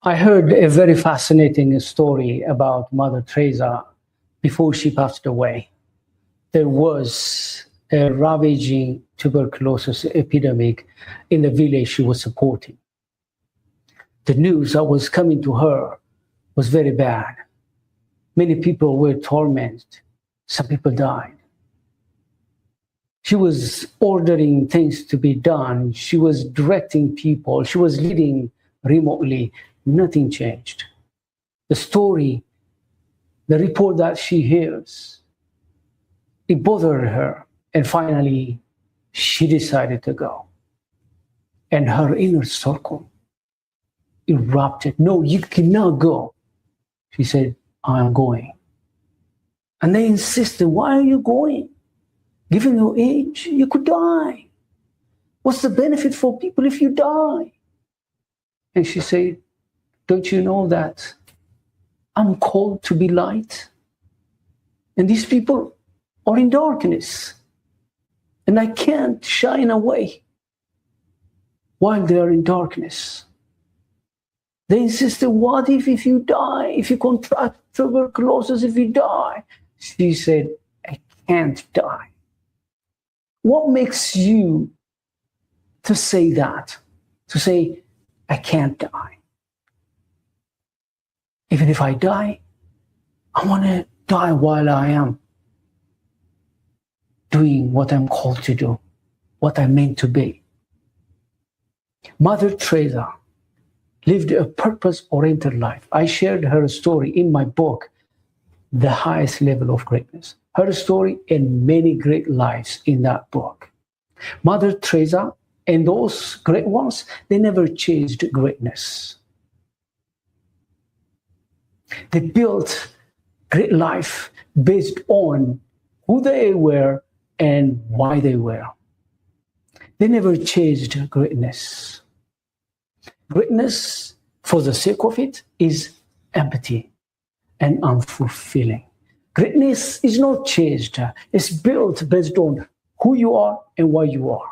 I heard a very fascinating story about Mother Teresa before she passed away. There was a ravaging tuberculosis epidemic in the village she was supporting. The news that was coming to her was very bad. Many people were tormented. Some people died. She was ordering things to be done. She was directing people. She was leading remotely. Nothing changed. The story, the report that she hears, it bothered her. And finally, she decided to go. And her inner circle erupted. No, you cannot go. She said, I'm going. And they insisted, why are you going? Given your age, you could die. What's the benefit for people if you die? And she said, don't you know that I'm called to be light? And these people are in darkness. And I can't shine away while they are in darkness. They insisted, what if you die? If you contract tuberculosis, if you die? She said, I can't die. What makes you to say that? To say, I can't die. Even if I die, I want to die while I am doing what I'm called to do, what I'm meant to be. Mother Teresa lived a purpose-oriented life. I shared her story in my book, The Highest Level of Greatness. Her story and many great lives in that book. Mother Teresa and those great ones, they never chased greatness. They built great life based on who they were and why they were. They never chased greatness. Greatness, for the sake of it, is empty and unfulfilling. Greatness is not chased. It's built based on who you are and why you are.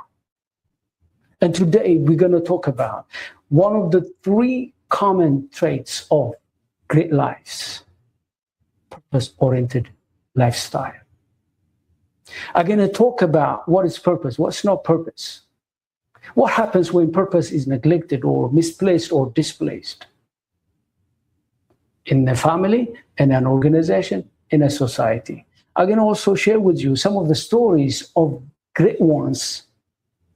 And today we're going to talk about one of the three common traits of great lives: purpose-oriented lifestyle. I'm going to talk about what is purpose, what's not purpose. What happens when purpose is neglected or misplaced or displaced in a family, in an organization, in a society. I'm going to also share with you some of the stories of great ones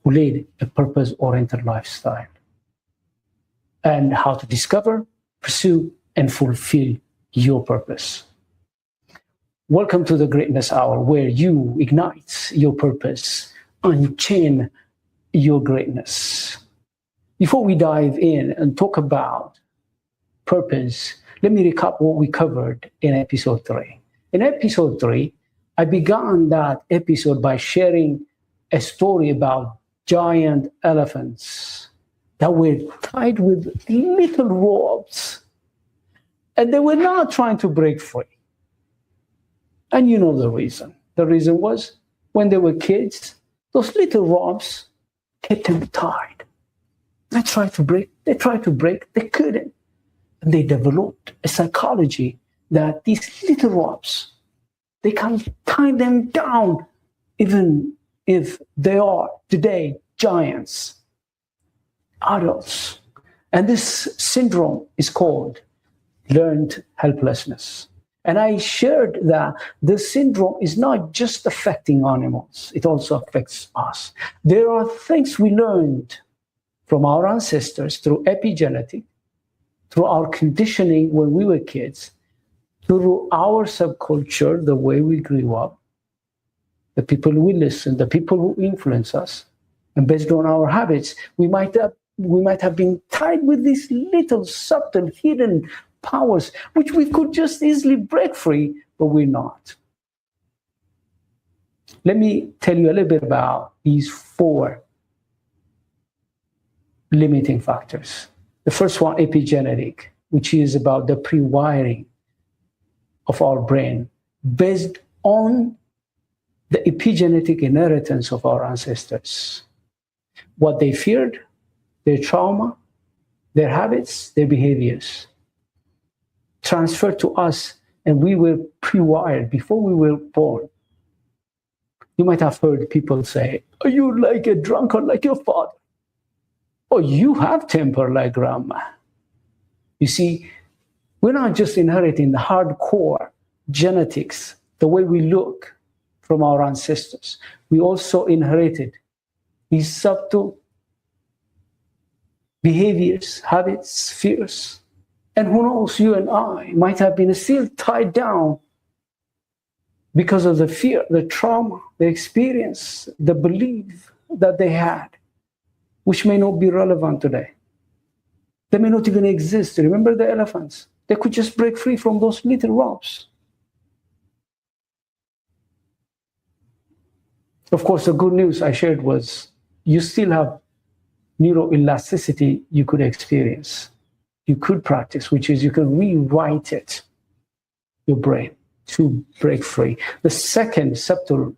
who led a purpose-oriented lifestyle and how to discover, pursue, and fulfill your purpose. Welcome to the Greatness Hour, where you ignite your purpose, unchain your greatness. Before we dive in and talk about purpose, let me recap what we covered in episode 3. In episode 3, I began that episode by sharing a story about giant elephants that were tied with little ropes. And they were not trying to break free. And you know the reason. The reason was when they were kids, those little ropes kept them tied. They tried to break, they couldn't. And they developed a psychology that these little ropes, they can tie them down, even if they are today giants, adults. And this syndrome is called learned helplessness. And I shared that this syndrome is not just affecting animals, it also affects us. There are things we learned from our ancestors through epigenetic, through our conditioning when we were kids, through our subculture, the way we grew up, the people we listen, the people who influence us, and based on our habits, we might have been tied with these little subtle hidden powers, which we could just easily break free, but we're not. Let me tell you a little bit about these 4 limiting factors. The first one, epigenetic, which is about the pre-wiring of our brain based on the epigenetic inheritance of our ancestors. What they feared, their trauma, their habits, their behaviors, transferred to us, and we were pre-wired before we were born. You might have heard people say, "Are you like a drunkard like your father?" Or "You have temper like grandma." You see, we're not just inheriting the hardcore genetics, the way we look from our ancestors. We also inherited these subtle behaviors, habits, fears. And who knows, you and I might have been still tied down because of the fear, the trauma, the experience, the belief that they had, which may not be relevant today. They may not even exist. Remember the elephants? They could just break free from those little ropes. Of course, the good news I shared was you still have neuroelasticity you could experience, you could practice, which is you can rewrite it, your brain, to break free. The second subtle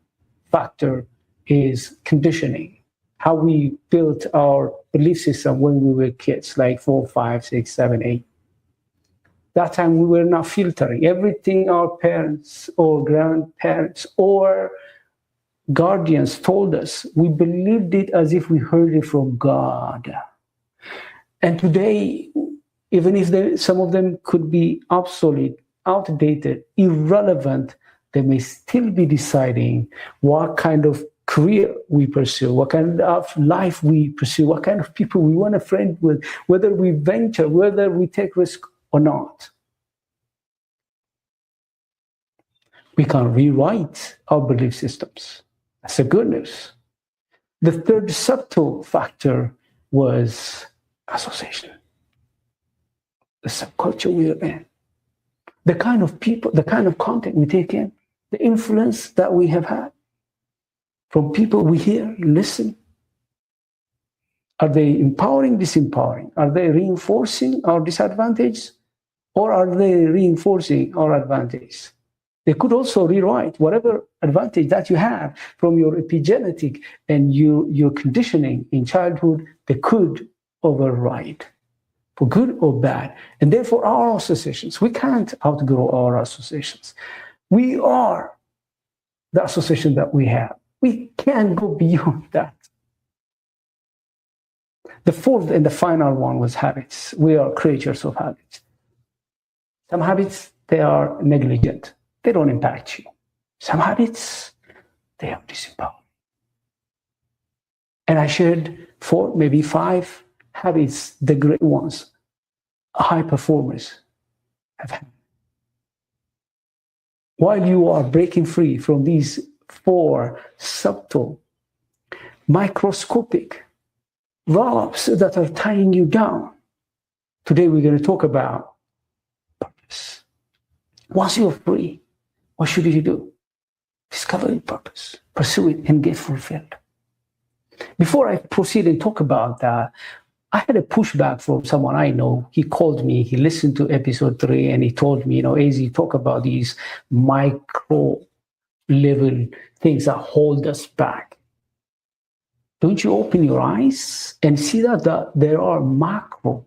factor is conditioning, how we built our belief system when we were kids, like 4, 5, 6, 7, 8. That time we were not filtering everything our parents or grandparents or guardians told us. We believed it as if we heard it from God. And today, even if some of them could be obsolete, outdated, irrelevant, they may still be deciding what kind of career we pursue, what kind of life we pursue, what kind of people we want to friend with, whether we venture, whether we take risk or not. We can rewrite our belief systems. That's the good news. The third subtle factor was association. The subculture we are in. The kind of people, the kind of content we take in, the influence that we have had from people we hear, listen. Are they empowering, disempowering? Are they reinforcing our disadvantage, or are they reinforcing our advantage? They could also rewrite whatever advantage that you have from your epigenetic and your conditioning in childhood. They could override for good or bad. And therefore, our associations, we can't outgrow our associations. We are the association that we have. We can't go beyond that. The fourth and the final one was habits. We are creatures of habits. Some habits, they are negligent. They don't impact you. Some habits, they are disempowering. And I shared 4, maybe 5 habits, the great ones, high performers have had. While you are breaking free from these 4 subtle, microscopic ropes that are tying you down, today we're going to talk about purpose. Once you're free, what should you do? Discover your purpose, pursue it, and get fulfilled. Before I proceed and talk about that, I had a pushback from someone I know. He called me, he listened to episode 3, and he told me, AZ, talk about these micro level things that hold us back. Don't you open your eyes and see that there are macro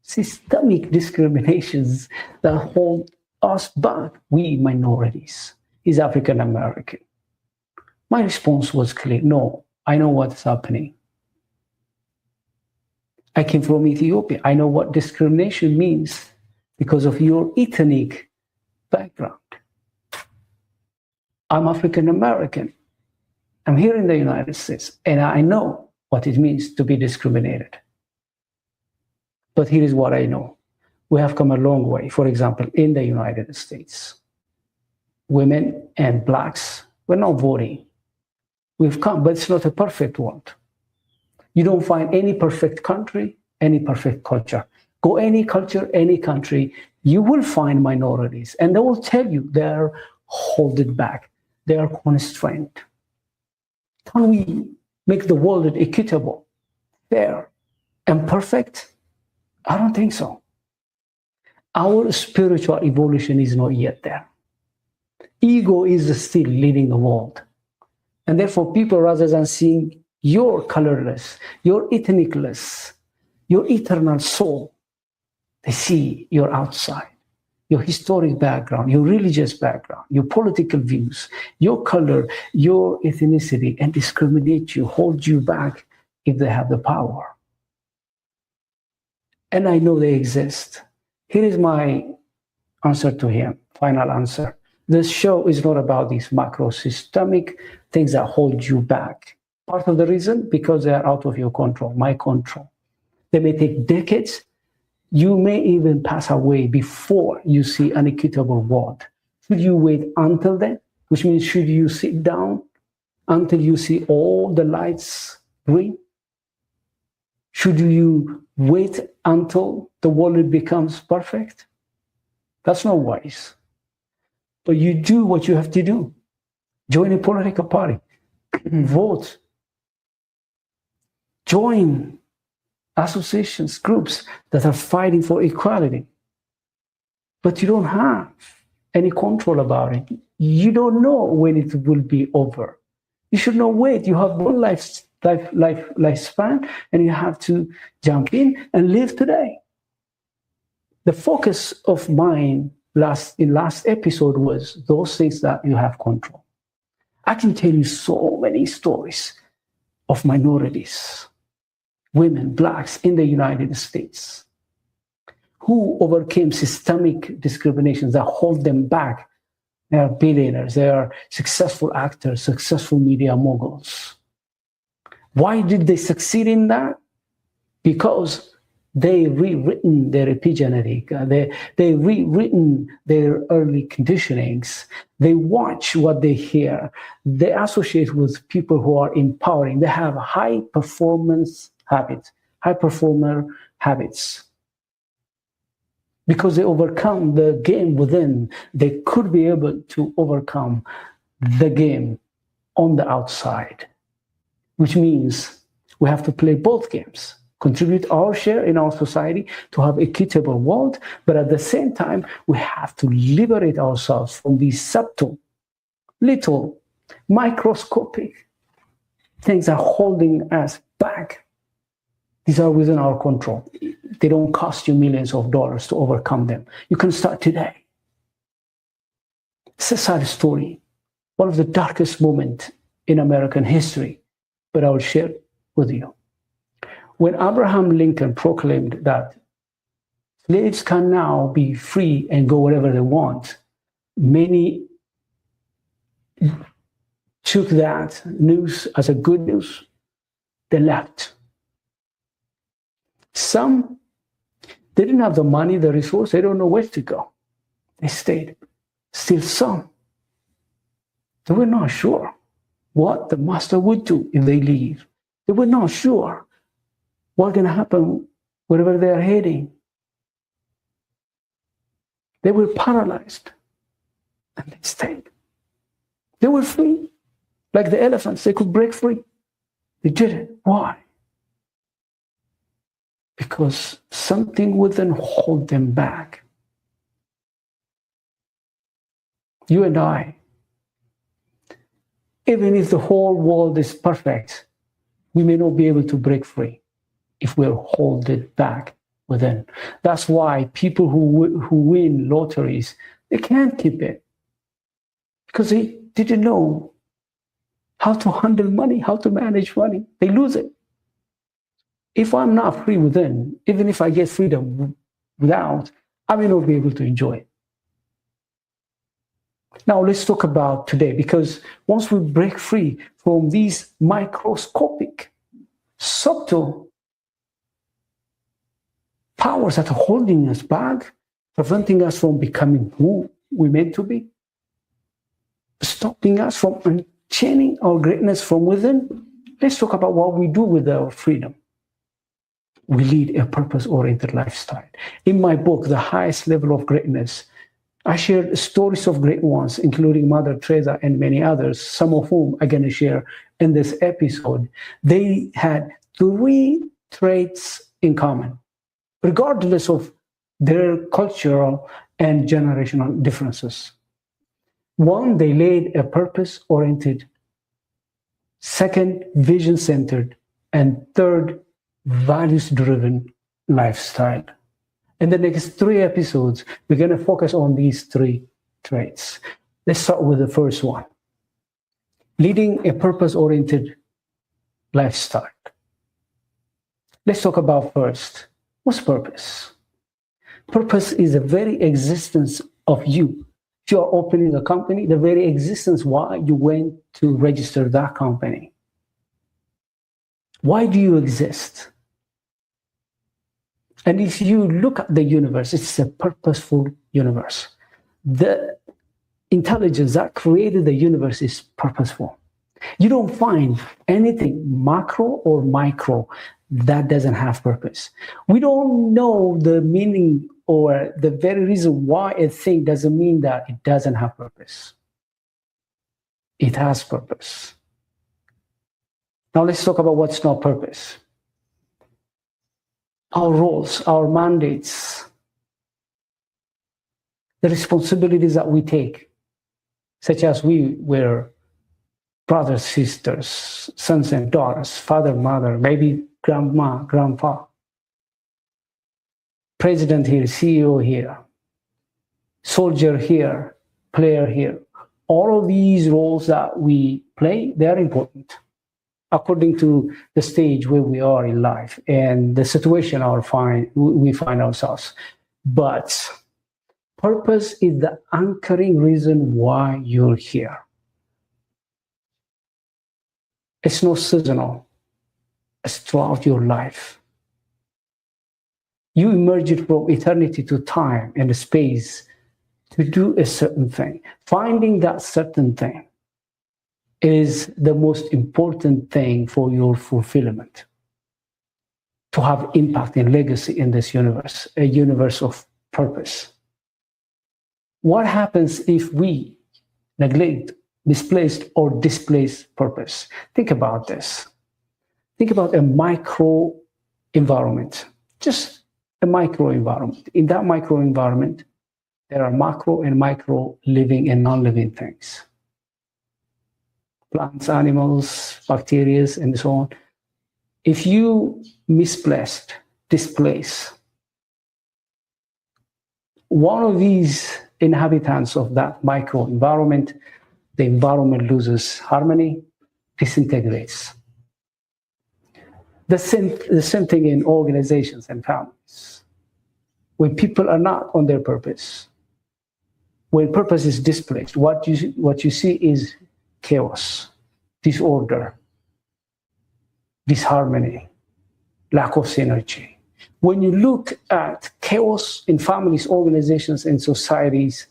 systemic discriminations that hold us back, we minorities, is African American? My response was clear. No, I know what's happening. I came from Ethiopia. I know what discrimination means because of your ethnic background. I'm African American. I'm here in the United States, and I know what it means to be discriminated. But here is what I know. We have come a long way. For example, in the United States, women and blacks, we're not voting. We've come, but it's not a perfect world. You don't find any perfect country, any perfect culture. Go any culture, any country, you will find minorities, and they will tell you they're holding back, they are constrained. Can we make the world equitable, fair, and perfect? I don't think so. Our spiritual evolution is not yet there. Ego is still leading the world. And therefore, people, rather than seeing your colorless, your ethnicless, your eternal soul. They see your outside, your historic background, your religious background, your political views, your color, your ethnicity, and discriminate you, hold you back if they have the power. And I know they exist. Here is my answer to him, final answer. This show is not about these macro systemic things that hold you back. Part of the reason, because they are out of your control, my control. They may take decades. You may even pass away before you see an equitable world. Should you wait until then? Which means, should you sit down until you see all the lights green? Should you wait until the world becomes perfect? That's not wise. But you do what you have to do. Join a political party. Vote. Join associations, groups that are fighting for equality. But you don't have any control about it. You don't know when it will be over. You should not wait. You have one lifespan, and you have to jump in and live today. The focus of mine in last episode was those things that you have control. I can tell you so many stories of minorities, women, blacks in the United States, who overcame systemic discriminations that hold them back. They are billionaires, they are successful actors, successful media moguls. Why did they succeed in that? Because they rewritten their epigenetic, they rewritten their early conditionings. They watch what they hear. They associate with people who are empowering. They have high performance habits, high performer habits. Because they overcome the game within, they could be able to overcome the game on the outside, which means we have to play both games. Contribute our share in our society to have equitable world, but at the same time, we have to liberate ourselves from these subtle, little, microscopic things that are holding us back. These are within our control. They don't cost you millions of dollars to overcome them. You can start today. It's a sad story, one of the darkest moments in American history, but I will share it with you. When Abraham Lincoln proclaimed that slaves can now be free and go wherever they want, many took that news as a good news. They left. Some, they didn't have the money, the resource, they don't know where to go. They stayed. Still some, they were not sure what the master would do if they leave. They were not sure what's going to happen wherever they are heading. They were paralyzed and they stayed. They were free. Like the elephants, they could break free. They didn't. Why? Because something within hold them back. You and I, even if the whole world is perfect, we may not be able to break free if we're holding back within. That's why people who win lotteries, they can't keep it because they didn't know how to handle money, how to manage money. They lose it. If I'm not free within, even if I get freedom without, I may not be able to enjoy it. Now let's talk about today, because once we break free from these microscopic, subtle powers that are holding us back, preventing us from becoming who we're meant to be, stopping us from unchaining our greatness from within, let's talk about what we do with our freedom. We lead a purpose-oriented lifestyle. In my book, The Highest Level of Greatness, I shared stories of great ones, including Mother Teresa and many others, some of whom I'm going to share in this episode. They had 3 traits in common, regardless of their cultural and generational differences. 1, they led a purpose-oriented. 2nd, vision-centered. And 3rd, values-driven lifestyle. In the next 3 episodes, we're going to focus on these 3 traits. Let's start with the first one. Leading a purpose-oriented lifestyle. Let's talk about first. What's purpose? Purpose is the very existence of you. If you are opening a company, the very existence why you went to register that company. Why do you exist? And if you look at the universe, it's a purposeful universe. The intelligence that created the universe is purposeful. You don't find anything macro or micro that doesn't have purpose. We don't know the meaning or the very reason why a thing doesn't mean that it doesn't have purpose. It has purpose. Now let's talk about what's not purpose. Our roles, our mandates, the responsibilities that we take, such as we were brothers, sisters, sons and daughters, father, mother, maybe grandma, grandpa, president here, CEO here, soldier here, player here. All of these roles that we play, they're important according to the stage where we are in life and the situation we find ourselves. But purpose is the anchoring reason why you're here. It's not seasonal. It's throughout your life. You emerged from eternity to time and space to do a certain thing. Finding that certain thing is the most important thing for your fulfillment. To have impact and legacy in this universe, a universe of purpose. What happens if we neglect, misplaced, or displace purpose? Think about this. Think about a micro environment, just a micro environment. In that micro environment, there are macro and micro living and non-living things. Plants, animals, bacteria, and so on. If you misplaced, displace one of these inhabitants of that micro environment, the environment loses harmony, disintegrates. The same thing in organizations and families. When people are not on their purpose, when purpose is displaced, what you see is chaos, disorder, disharmony, lack of synergy. When you look at chaos in families, organizations, and societies,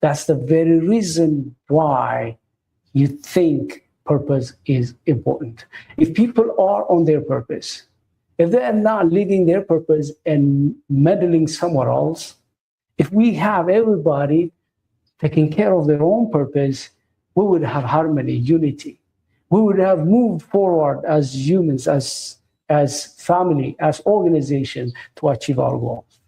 that's the very reason why you think purpose is important. If people are on their purpose, if they are not living their purpose and meddling somewhere else, if we have everybody taking care of their own purpose, we would have harmony, unity. We would have moved forward as humans, as family, as organization to achieve our goals.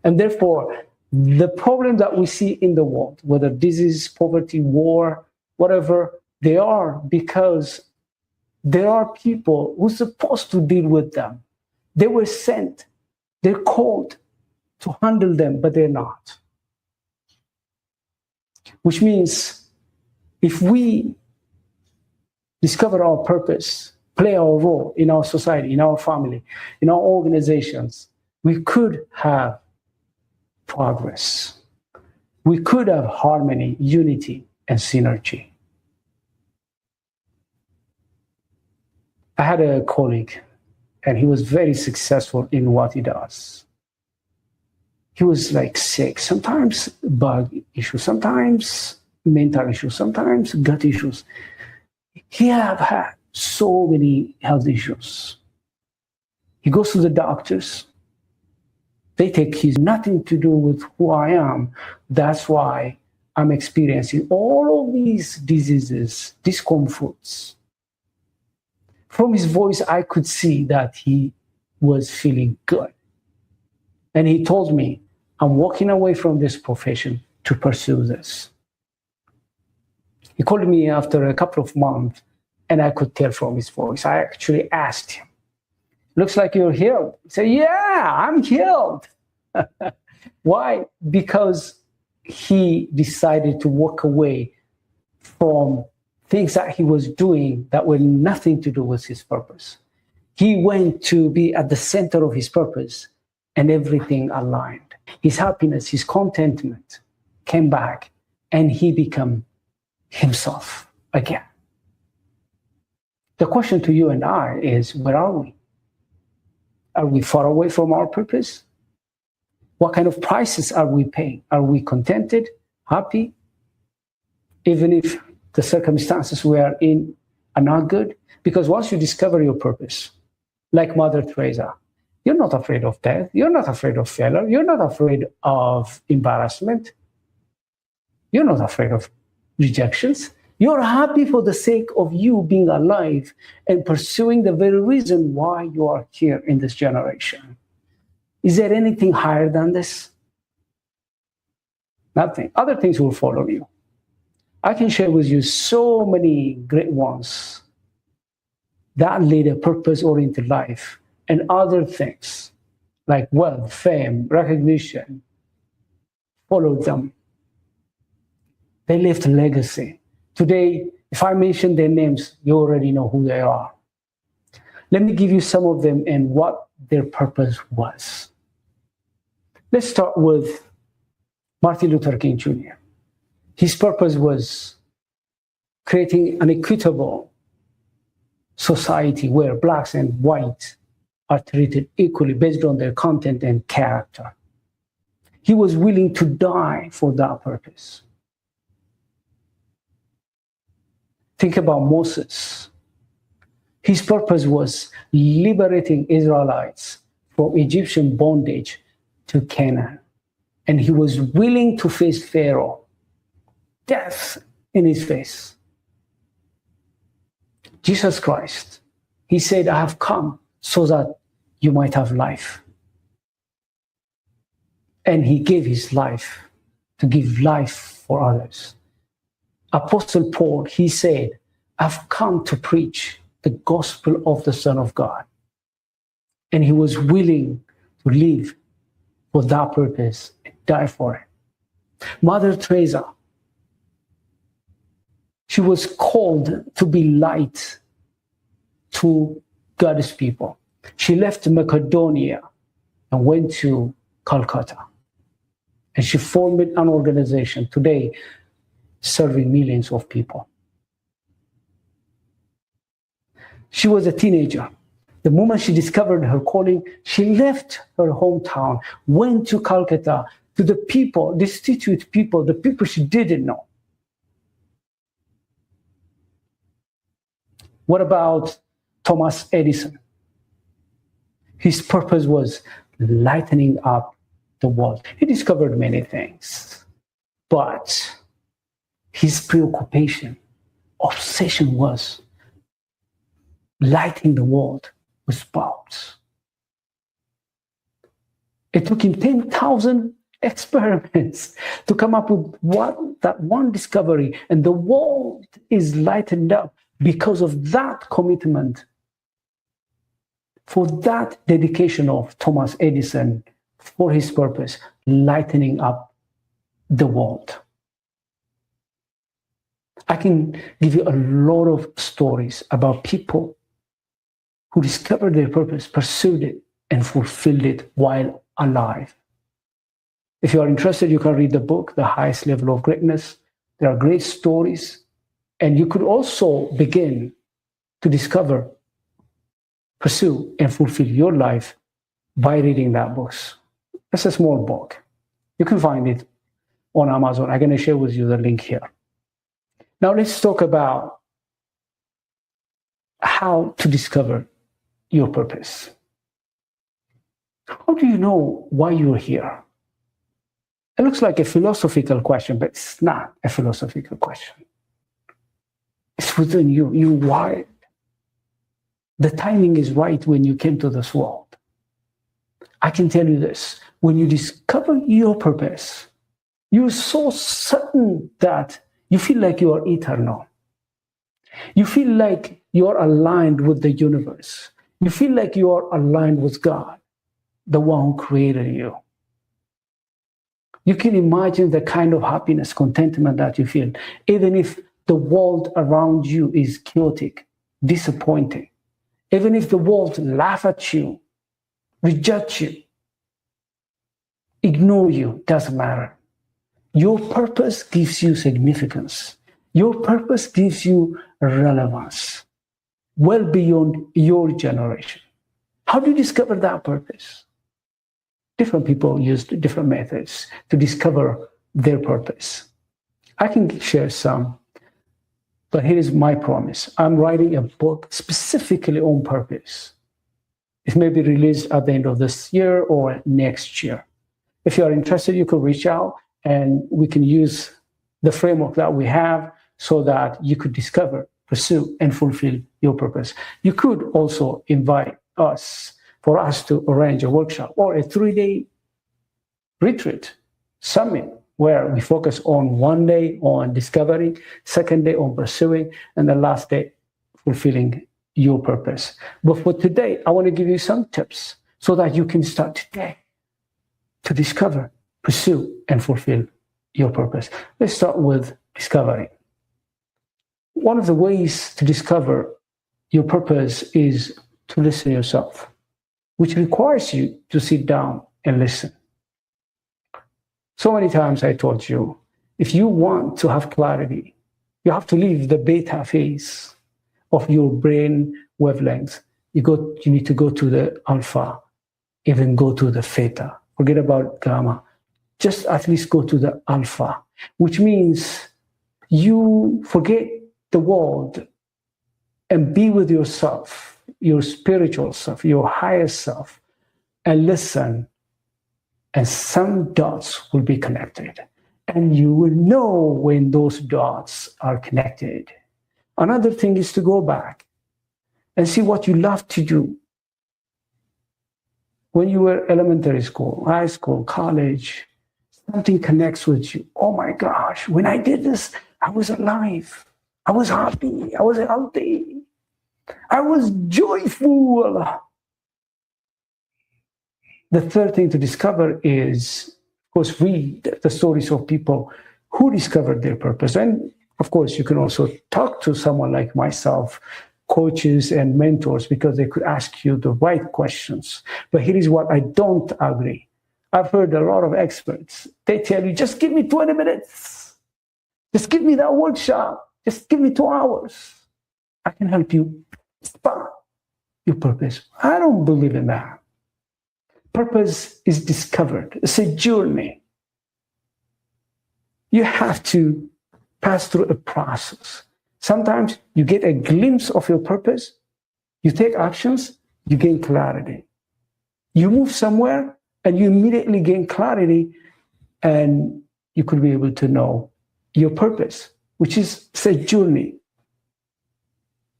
And therefore, the problem that we see in the world, whether disease, poverty, war, whatever, they are because there are people who are supposed to deal with them. They were sent, they're called to handle them, but they're not. Which means if we discover our purpose, play our role in our society, in our family, in our organizations, we could have progress. We could have harmony, unity, and synergy. I had a colleague, and he was very successful in what he does. He was like sick, sometimes bug issues, sometimes mental issues, sometimes gut issues. He have had so many health issues. He goes to the doctors. They take his nothing to do with who I am. That's why I'm experiencing all of these diseases, discomforts. From his voice, I could see that he was feeling good. And he told me, I'm walking away from this profession to pursue this. He called me after a couple of months, and I could tell from his voice. I actually asked him, Looks like you're healed. You say, yeah, I'm healed. Why? Because he decided to walk away from things that he was doing that were nothing to do with his purpose. He went to be at the center of his purpose, and everything aligned. His happiness, his contentment came back, and he became himself again. The question to you and I is, where are we? Are we far away from our purpose? What kind of prices are we paying? Are we contented, happy, even if the circumstances we are in are not good? Because once you discover your purpose, like Mother Teresa, you're not afraid of death. You're not afraid of failure. You're not afraid of embarrassment. You're not afraid of rejections. You're happy for the sake of you being alive and pursuing the very reason why you are here in this generation. Is there anything higher than this? Nothing. Other things will follow you. I can share with you so many great ones that lead a purpose-oriented life, and other things like wealth, fame, recognition followed them. They left a legacy. Today, if I mention their names, you already know who they are. Let me give you some of them and what their purpose was. Let's start with Martin Luther King Jr. His purpose was creating an equitable society where blacks and whites are treated equally based on their content and character. He was willing to die for that purpose. Think about Moses. His purpose was liberating Israelites from Egyptian bondage to Canaan. And he was willing to face Pharaoh, death in his face. Jesus Christ, he said, I have come so that you might have life. And he gave his life to give life for others. Apostle Paul, he said, I've come to preach the gospel of the Son of God. And he was willing to live for that purpose and die for it. Mother Teresa, she was called to be light to God's people. She left Macedonia and went to Calcutta. And she formed an organization today serving millions of people. She was a teenager. The moment she discovered her calling, she left her hometown, went to Calcutta, to the people, destitute people, the people she didn't know. What about Thomas Edison? His purpose was lightening up the world. He discovered many things, but his preoccupation, obsession was lighting the world with bulbs. It took him 10,000 experiments to come up with that one discovery, and the world is lightened up because of that commitment, for that dedication of Thomas Edison for his purpose, lightening up the world. I can give you a lot of stories about people who discovered their purpose, pursued it, and fulfilled it while alive. If you are interested, you can read the book, The Highest Level of Greatness. There are great stories. And you could also begin to discover, pursue, and fulfill your life by reading that book. It's a small book. You can find it on Amazon. I'm going to share with you the link here. Now let's talk about how to discover your purpose. How do you know why you're here? It looks like a philosophical question, but it's not a philosophical question. It's within you. You're wired. The timing is right when you came to this world. I can tell you this. When you discover your purpose, you're so certain that you feel like you are eternal. You feel like you're aligned with the universe. You feel like you are aligned with God, the one who created you. You can imagine the kind of happiness, contentment that you feel, even if the world around you is chaotic, disappointing, even if the world laugh at you, reject you, ignore you, doesn't matter. Your purpose gives you significance. Your purpose gives you relevance, well beyond your generation. How do you discover that purpose? Different people use different methods to discover their purpose. I can share some, but here is my promise. I'm writing a book specifically on purpose. It may be released at the end of this year or next year. If you are interested, you can reach out and we can use the framework that we have so that you could discover, pursue, and fulfill your purpose. You could also invite us for us to arrange a workshop or a 3-day retreat summit where we focus on 1 day on discovering, 2nd day on pursuing, and the last day fulfilling your purpose. But for today, I want to give you some tips so that you can start today to discover, pursue, and fulfill your purpose. Let's start with discovering. One of the ways to discover your purpose is to listen to yourself, which requires you to sit down and listen. So many times I told you, if you want to have clarity, you have to leave the beta phase of your brain wavelength. You need to go to the alpha, even go to the theta. Forget about gamma. Just at least go to the alpha, which means you forget the world and be with yourself, your spiritual self, your higher self, and listen. And some dots will be connected. And you will know when those dots are connected. Another thing is to go back and see what you love to do. When you were elementary school, high school, college, something connects with you. Oh my gosh, when I did this, I was alive. I was happy. I was healthy. I was joyful. The third thing to discover is, of course, read the stories of people who discovered their purpose. And of course, you can also talk to someone like myself, coaches and mentors, because they could ask you the right questions. But here is what I don't agree. I've heard a lot of experts. They tell you, just give me 20 minutes. Just give me that workshop. Just give me 2 hours. I can help you spot your purpose. I don't believe in that. Purpose is discovered. It's a journey. You have to pass through a process. Sometimes you get a glimpse of your purpose, you take actions, you gain clarity. You move somewhere and you immediately gain clarity, and you could be able to know your purpose, which is a journey.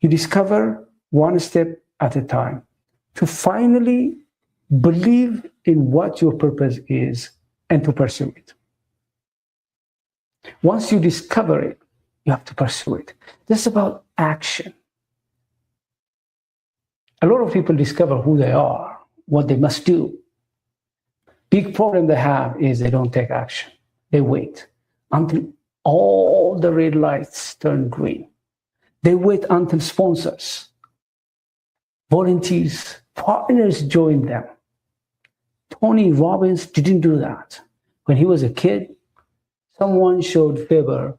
You discover one step at a time to finally believe in what your purpose is and to pursue it. Once you discover it, you have to pursue it. This is about action. A lot of people discover who they are, what they must do. Big problem they have is they don't take action. They wait until all the red lights turn green. They wait until sponsors, volunteers, partners join them. Tony Robbins didn't do that. When he was a kid, someone showed favor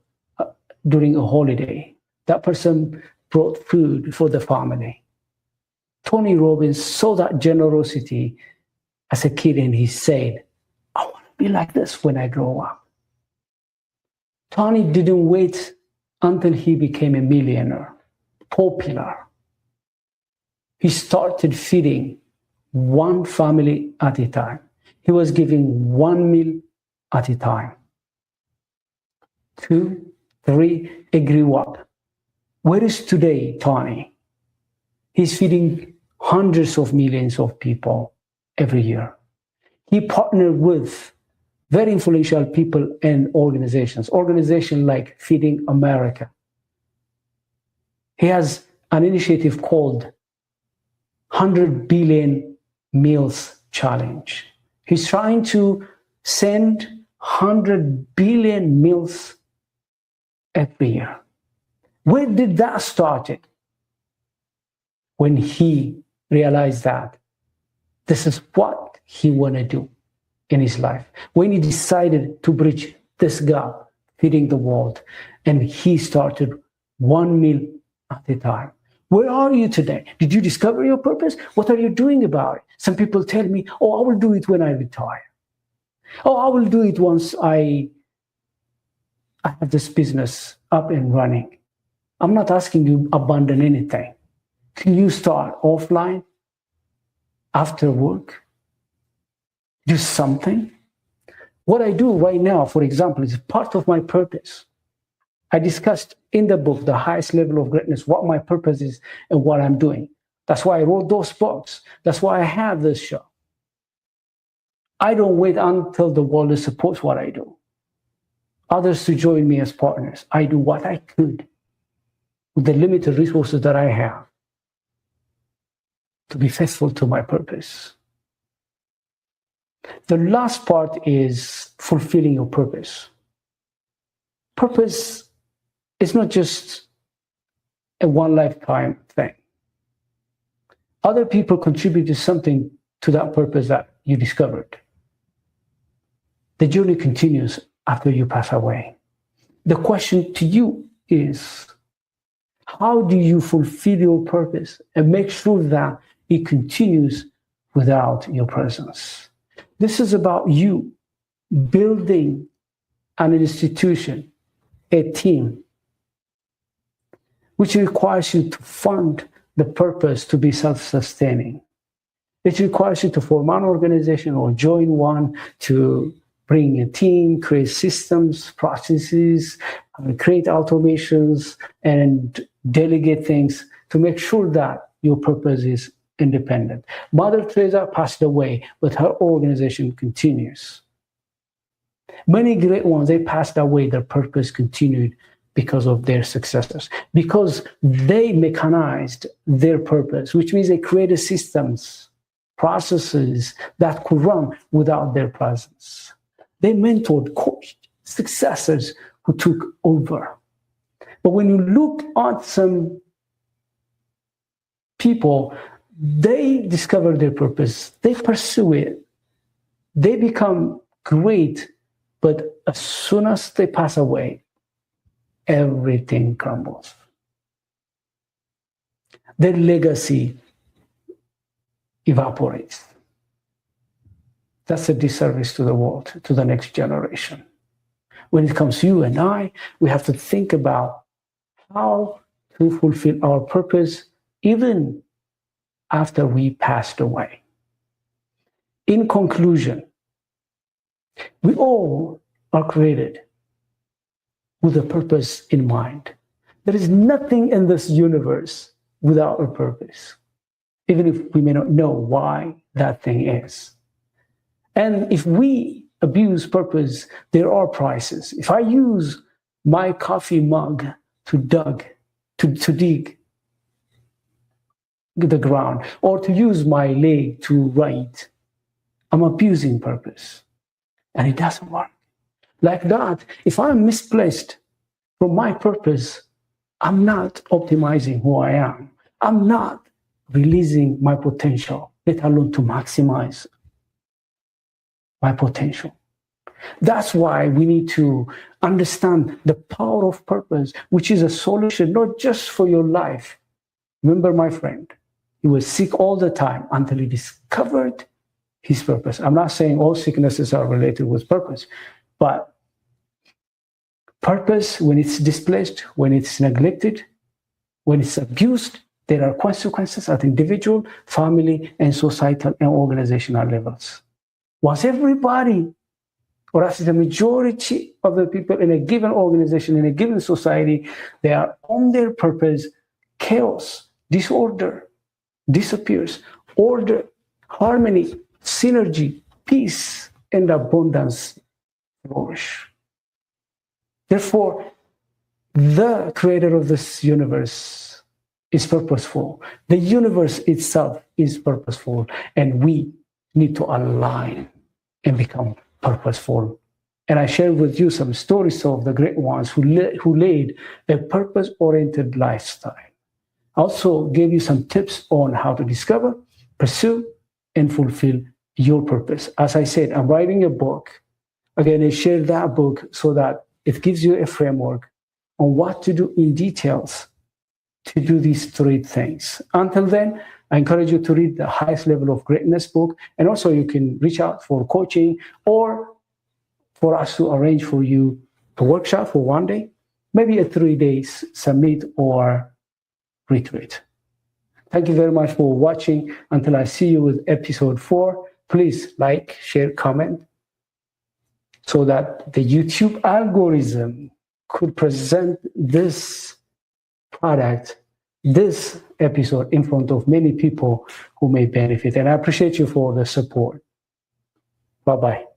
during a holiday. That person brought food for the family. Tony Robbins saw that generosity as a kid and he said, I want to be like this when I grow up. Tony didn't wait until he became a millionaire, popular. He started feeding one family at a time. He was giving 1 meal at a time. 2, 3, he grew up. Where is today Tony? He's feeding hundreds of millions of people every year. He partnered with very influential people and organizations like Feeding America. He has an initiative called 100 billion meals challenge. He's trying to send 100 billion meals every year. Where did that start? When he realized that this is what he wanted to do in his life. When he decided to bridge this gap, feeding the world, and he started one meal at a time. Where are you today? Did you discover your purpose? What are you doing about it? Some people tell me, oh, I will do it when I retire. Oh, I will do it once I have this business up and running. I'm not asking you to abandon anything. Can you start offline after work? Do something? What I do right now, for example, is part of my purpose. I discussed in the book, The Highest Level of Greatness, what my purpose is and what I'm doing. That's why I wrote those books. That's why I have this show. I don't wait until the world supports what I do. Others to join me as partners. I do what I could with the limited resources that I have to be faithful to my purpose. The last part is fulfilling your purpose. Purpose is not just a one lifetime thing. Other people contribute to something to that purpose that you discovered. The journey continues after you pass away. The question to you is, how do you fulfill your purpose and make sure that it continues without your presence? This is about you building an institution, a team, which requires you to fund the purpose to be self-sustaining. It requires you to form an organization or join one to bring a team, create systems, processes, create automations, and delegate things to make sure that your purpose is independent. Mother Teresa passed away, but her organization continues. Many great ones, they passed away, their purpose continued because of their successors, because they mechanized their purpose, which means they created systems, processes that could run without their presence. They mentored, coached successors who took over. But when you look at some people, they discover their purpose, they pursue it, they become great, but as soon as they pass away, everything crumbles. Their legacy evaporates. That's a disservice to the world, to the next generation. When it comes to you and I, we have to think about how to fulfill our purpose even after we passed away. In conclusion, we all are created with a purpose in mind. There is nothing in this universe without a purpose, even if we may not know why that thing is. And if we abuse purpose, there are prices. If I use my coffee mug to dig the ground, or to use my leg to write, I'm abusing purpose. And it doesn't work. Like that, if I'm misplaced from my purpose, I'm not optimizing who I am. I'm not releasing my potential, let alone to maximize my potential. That's why we need to understand the power of purpose, which is a solution not just for your life. Remember, my friend, he was sick all the time until he discovered his purpose. I'm not saying all sicknesses are related with purpose, but purpose, when it's displaced, when it's neglected, when it's abused, there are consequences at individual, family, and societal and organizational levels. Once everybody, or as the majority of the people in a given organization, in a given society, they are on their purpose, chaos, disorder disappears. Order, harmony, synergy, peace, and abundance flourish. Therefore, the creator of this universe is purposeful. The universe itself is purposeful, and we need to align and become purposeful. And I shared with you some stories of the great ones who laid a purpose-oriented lifestyle. I also gave you some tips on how to discover, pursue, and fulfill your purpose. As I said, I'm writing a book. Again, I share that book so that it gives you a framework on what to do in details to do these three things. Until then, I encourage you to read the Highest Level of Greatness book. And also you can reach out for coaching or for us to arrange for you a workshop for one day, maybe a 3 days summit or retreat. Thank you very much for watching. Until I see you with episode 4, please like, share, comment, so that the YouTube algorithm could present this product, this episode, in front of many people who may benefit. And I appreciate you for the support. Bye-bye.